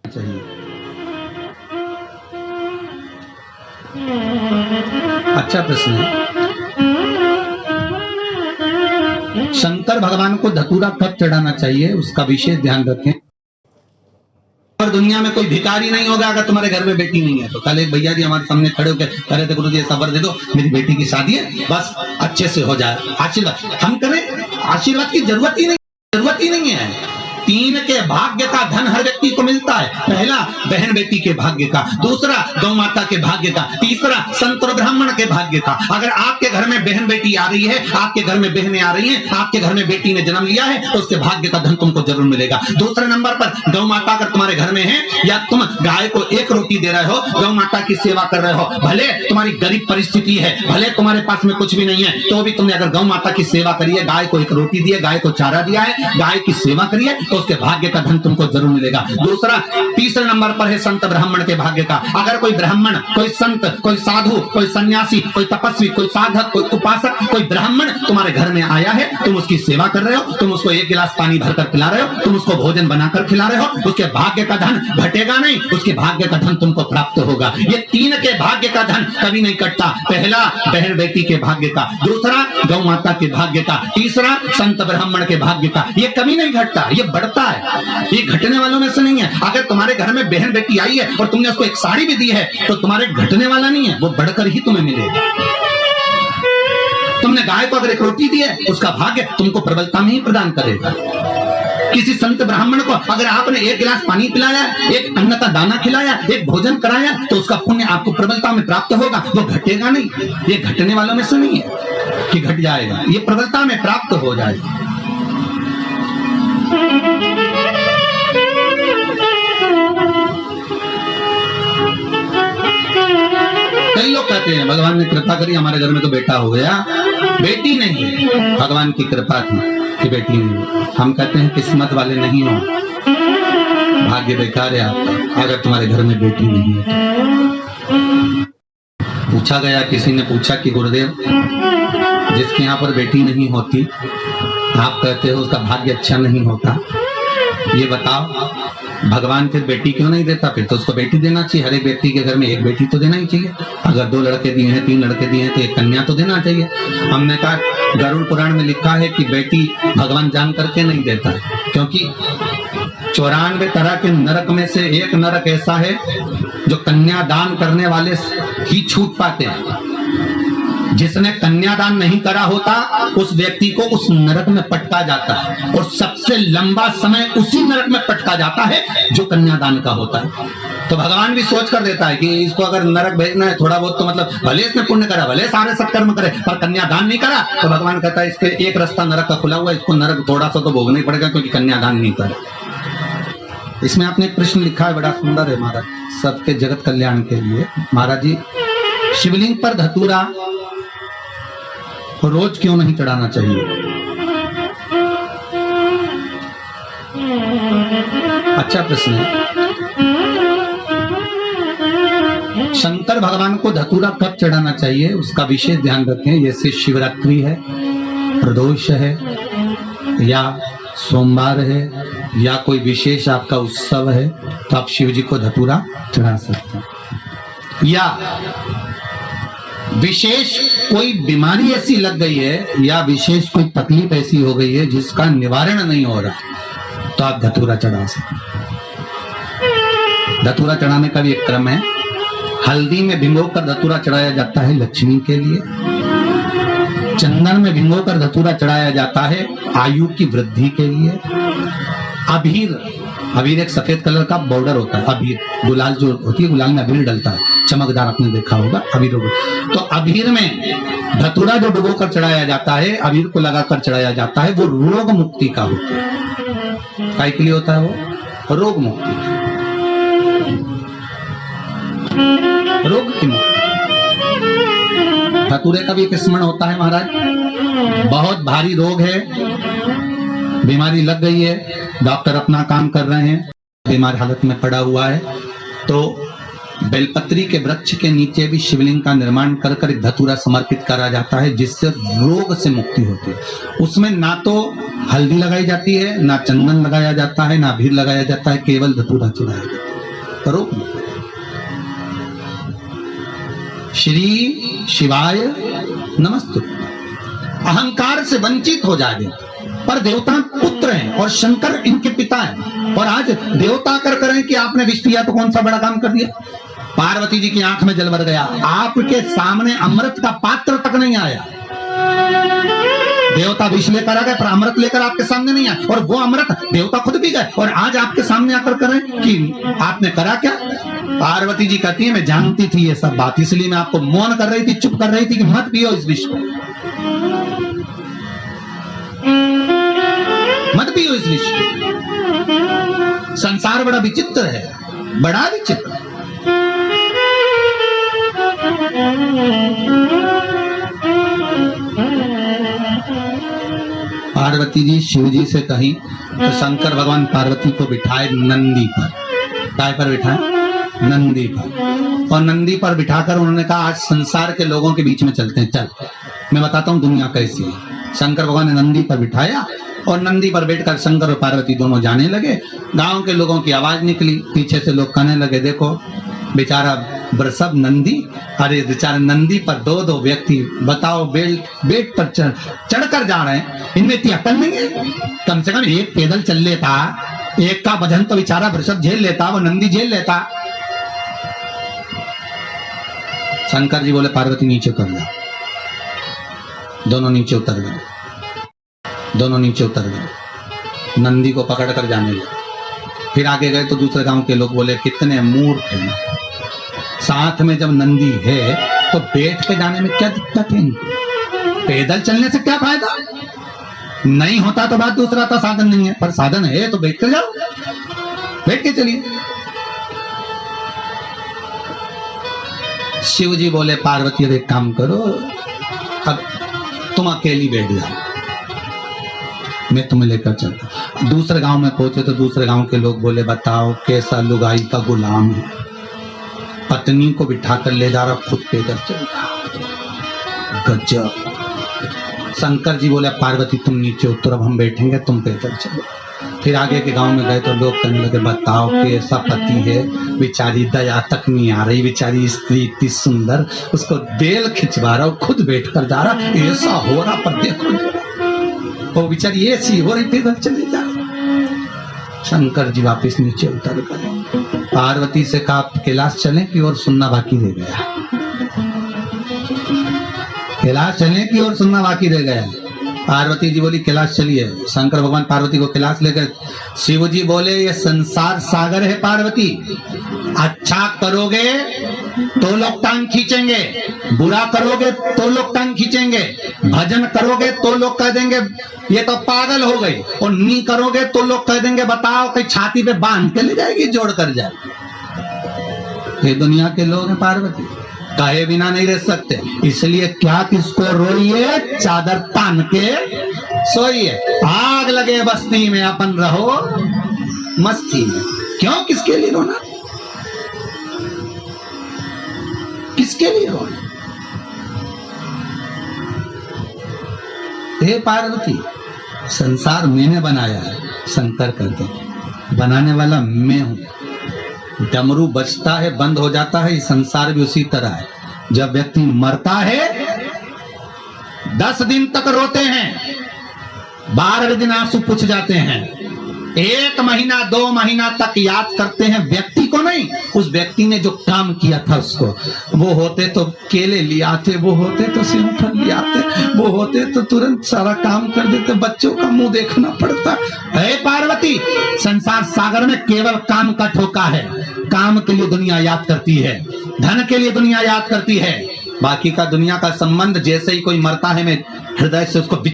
चाहिए। अच्छा प्रश्न है। शंकर भगवान को धतूरा कब चढ़ाना चाहिए उसका विशेष ध्यान रखें। और दुनिया में कोई भिखारी नहीं होगा अगर तुम्हारे घर में बेटी नहीं है तो। कल एक भैया जी हमारे सामने खड़े होकर कह रहे थे गुरु जी सबर दे दो, मेरी बेटी की शादी है, बस अच्छे से हो जाए, आशीर्वाद। हम करें, आशीर्वाद की जरूरत ही नहीं है। 3 के भाग्य का धन हर व्यक्ति को मिलता है। पहला बहन बेटी के भाग्य का, दूसरा गौ माता के भाग्य का, तीसरा संत और ब्राह्मण के भाग्य का। अगर आपके घर में बहन बेटी आ रही है, आपके घर में बहनें आ रही हैं, आपके घर में बेटी ने जन्म लिया है तो उसके भाग्य का धन तुमको जरूर मिलेगा। दूसरे नंबर पर गौ माता अगर तुम्हारे घर में है या तुम गाय को 1 रोटी दे रहे हो, गौ माता की सेवा कर रहे हो, भले तुम्हारी गरीब परिस्थिति है, भले तुम्हारे पास में कुछ भी नहीं है, तो भी तुमने अगर गौ माता की सेवा करी है, गाय को 1 रोटी दी है, गाय को चारा दिया है, गाय की सेवा करी है, तो उसके भाग्य का धन तुमको जरूर मिलेगा। तीसरे नंबर पर है संत ब्राह्मण के भाग्य का। अगर कोई ब्राह्मण, कोई संत, कोई साधु, कोई सन्यासी, कोई तपस्वी, कोई साधक, कोई उपासक, कोई ब्राह्मण तुम्हारे घर में आया है, तुम उसकी सेवा कर रहे हो, तुम उसको 1 गिलास पानी भरकर पिला रहे हो, तुम उसको भोजन बनाकर खिला रहे हो, उसके भाग्य का धन घटेगा नहीं, उसके भाग्य का धन तुमको प्राप्त होगा। ये 3 के भाग्य का धन कभी नहीं कटता। पहला बहन बेटी के भाग्य का, दूसरा गौ माता के भाग्य का, तीसरा संत ब्राह्मण के भाग्य का। ये कभी नहीं घटता, ये बढ़ता है, ये घटने वालों में से नहीं है। अगर तुम्हारे घर में बहन बेटी आई है और तुमने उसको 1 साड़ी भी दी है तो तुम्हारे घटने वाला नहीं है, वो बढ़कर ही तुम्हें मिलेगा। तुमने गाय को अगर 1 रोटी दी है, उसका भाग्य तुमको प्रबलता में ही प्रदान करेगा। किसी संत ब्राह्मण को अगर आपने 1 गिलास पानी पिलाया, 1 अन्न का दाना खिलाया, 1 भोजन कराया, तो उसका पुण्य आपको प्रबलता में प्राप्त होगा, वो घटेगा नहीं। ये घटने वालों में से नहीं है कि घट जाएगा, ये प्रबलता में प्राप्त हो जाएगा। कई लोग कहते हैं भगवान ने कृपा करी, हमारे घर में तो बेटा हो गया, बेटी नहीं, भगवान की कृपा थी कि बेटी नहीं। हम कहते हैं किस्मत वाले नहीं हो, भाग्य बेकार है आपका अगर तुम्हारे घर में बेटी नहीं है। पूछा गया, किसी ने पूछा कि गुरुदेव जिसके यहाँ पर बेटी नहीं होती, आप कहते हो उसका भाग्य अच्छा नहीं होता, ये बताओ भगवान फिर बेटी क्यों नहीं देता? फिर तो उसको बेटी देना चाहिए। हर एक व्यक्ति के घर में 1 बेटी तो देना ही चाहिए। अगर 2 लड़के दिए हैं, 3 लड़के दिए हैं, तो 1 कन्या तो देना चाहिए। हमने कहा गरुड़ पुराण में लिखा है कि बेटी भगवान जान करके नहीं देता, क्योंकि 94 तरह के नरक में से एक नरक ऐसा है जो कन्यादान करने वाले ही छूट पाते हैं। जिसने कन्यादान नहीं करा होता उस व्यक्ति को उस नरक में पटका जाता है, और सबसे लंबा समय उसी नरक में पटका जाता है जो कन्यादान का होता है। तो भगवान भी सोच कर देता है कि इसको अगर नरक भेजना है, थोड़ा बहुत तो मतलब भले इसने पुण्य करा, भले सारे सत्कर्म करे, पर कन्यादान नहीं करा, तो भगवान कहता है इसके एक रास्ता नरक का खुला हुआ है, इसको नरक थोड़ा सा तो भोगना ही पड़ेगा क्योंकि कन्यादान नहीं करा। इसमें आपने एक प्रश्न लिखा है, बड़ा सुंदर है महाराज, सबके जगत कल्याण के लिए। महाराज जी, शिवलिंग पर धतूरा रोज क्यों नहीं चढ़ाना चाहिए? अच्छा प्रश्न है। शंकर भगवान को धतूरा कब चढ़ाना चाहिए उसका विशेष ध्यान रखें। जैसे शिवरात्रि है, प्रदोष है, या सोमवार है, या कोई विशेष आपका उत्सव है, तो आप शिव जी को धतूरा चढ़ा सकते हैं। या विशेष कोई बीमारी ऐसी लग गई है, या विशेष कोई तकलीफ ऐसी हो गई है जिसका निवारण नहीं हो रहा, तो आप धतूरा चढ़ा सकते हैं। धतूरा चढ़ाने का भी एक क्रम है। हल्दी में भिगोकर धतूरा चढ़ाया जाता है लक्ष्मी के लिए। चंदन में भिगोकर धतूरा चढ़ाया जाता है आयु की वृद्धि के लिए। अबीर एक सफेद कलर का बॉर्डर होता है, अबीर गुलाल जो होती है, गुलाल में अबीर डलता है, चमकदार, आपने देखा होगा अबीर। तो अबीर में धतूरा जो डुबो कर चढ़ाया जाता है, अबीर को लगाकर चढ़ाया जाता है, वो रोग मुक्ति का होता है। काय के लिए होता है वो? रोग मुक्ति, रोग की मुक्ति। धतूरे का भी एक स्मरण होता है महाराज। बहुत भारी रोग है, बीमारी लग गई है, डॉक्टर अपना काम कर रहे हैं, बीमार हालत में पड़ा हुआ है, तो बेलपत्री के वृक्ष के नीचे भी शिवलिंग का निर्माण कर कर धतूरा समर्पित करा जाता है, जिससे रोग से मुक्ति होती है। उसमें ना तो हल्दी लगाई जाती है, ना चंदन लगाया जाता है, ना अबीर लगाया जाता है, केवल धतूरा चढ़ाया जाता है। करो। श्री शिवाय नमस्तु। अहंकार से वंचित हो जाए, पर देवता पुत्र हैं और शंकर इनके पिता हैं, और आज देवता कर करें कि आपने विष पिया तो कौन सा बड़ा काम कर दिया। पार्वती जी की आंख में जल भर गया, आपके सामने अमृत का पात्र तक नहीं आया। देवता विष लेकर आ गए पर अमृत लेकर आपके सामने नहीं आया, और वो अमृत देवता खुद भी गए और आज आपके सामने आकर करें कि आपने करा क्या। पार्वती जी कहती है मैं जानती थी ये सब बात, इसलिए मैं आपको मौन कर रही थी, चुप कर रही थी कि मत पियो इस विष को, मत पियो इस विष को। संसार बड़ा विचित्र है, बड़ा विचित्र। पार्वती जी शिव जी से कहीं तो शंकर भगवान पार्वती को बिठाए नंदी पर। काय पर बिठाए? नंदी पर। और नंदी पर बिठाकर उन्होंने कहा आज संसार के लोगों के बीच में चलते हैं, चल मैं बताता हूँ दुनिया कैसी है। शंकर भगवान ने नंदी पर बिठाया और नंदी पर बैठकर शंकर और पार्वती दोनों जाने लगे। गांव के लोगों की आवाज निकली, पीछे से लोग कहने लगे देखो बेचारा वृषभ नंदी, अरे बेचारे नंदी पर दो दो व्यक्ति, बताओ बेट पर चढ़कर जा रहे हैं, इनमें इतनी अकल नहीं है। कम से कम एक पैदल चल लेता, एक का वजन तो बेचारा वृषभ झेल लेता, वो नंदी झेल लेता। शंकर जी बोले पार्वती नीचे उतर जा। दोनों नीचे उतर गए, दोनों नीचे उतर गए, नंदी को पकड़कर जाने लगे। फिर आगे गए तो दूसरे गांव के लोग बोले कितने मूर्ख हैं, साथ में जब नंदी है तो बैठ के जाने में क्या दिक्कत है, पैदल चलने से क्या फायदा। नहीं होता तो बात दूसरा था, साधन नहीं है, पर साधन है तो बैठ कर जाओ, बैठ के चलिए। शिव जी बोले पार्वती अब एक काम करो, अब तुम अकेली बैठ जाओ, मैं तुम्हें लेकर चलता। दूसरे गांव में पहुंचे तो दूसरे गांव के लोग बोले बताओ कैसा लुगाई का गुलाम है, पत्नी को बिठाकर ले जा रहा, खुद पैदल चल रहा, गजब। शंकर जी बोले पार्वती तुम नीचे उतर, अब हम बैठेंगे, तुम पैदल चलो। फिर आगे के गांव में गए तो लोग कहने लगे बताओ कैसा पति है, बेचारी दया तक नहीं आ रही, बेचारी स्त्री इतनी सुंदर, उसको बेल खिंचवा रहा, खुद बैठ कर जा रहा, ऐसा हो रहा, पर देखो वो बेचारी ऐसी हो रही, पैदल चले जा रहा। शंकर जी वापिस नीचे उतर गए। पार्वती से कहा कैलाश चले की ओर सुनना बाकी रह गया, कैलाश चले की ओर सुनना बाकी रह गया। पार्वती जी बोली कैलाश चलिए। शंकर भगवान पार्वती को कैलाश ले गए। शिव जी बोले ये संसार सागर है पार्वती, अच्छा करोगे तो लोग टांग खींचेंगे, बुरा करोगे तो लोग टांग खींचेंगे, भजन करोगे तो लोग कह देंगे ये तो पागल हो गई, और नहीं करोगे तो लोग कह देंगे बताओ कहीं छाती पे बांध के ले जाएगी, जोड़ कर जाए। ये दुनिया के लोग हैं पार्वती, कहे बिना नहीं रह सकते, इसलिए क्या किसको रोइए, चादर तान के सोइए। आग लगे बस्ती में अपन रहो मस्ती में, क्यों किसके लिए रोना, किसके लिए रोना। हे पार्वती संसार मैंने बनाया है, शंकर कहते हैं बनाने वाला मैं हूं। डमरू बजता है बंद हो जाता है, संसार भी उसी तरह है। जब व्यक्ति मरता है 10 दिन तक रोते हैं, 12वें दिन आंसू पुछ जाते हैं, 1 महीना 2 महीना तक याद करते हैं व्यक्ति को नहीं, उस व्यक्ति ने जो काम किया था उसको। वो होते तो केले ले आते, वो होते तो सिंपल ले आते, वो होते तो तुरंत सारा काम कर देते, बच्चों का मुंह देखना पड़ता है। पार्वती संसार सागर में केवल काम का ठोका है, काम के लिए दुनिया याद करती है, धन के लिए दुनिया याद करती है, बाकी का दुनिया का संबंध जैसे ही कोई मरता है मैं हृदय से उसको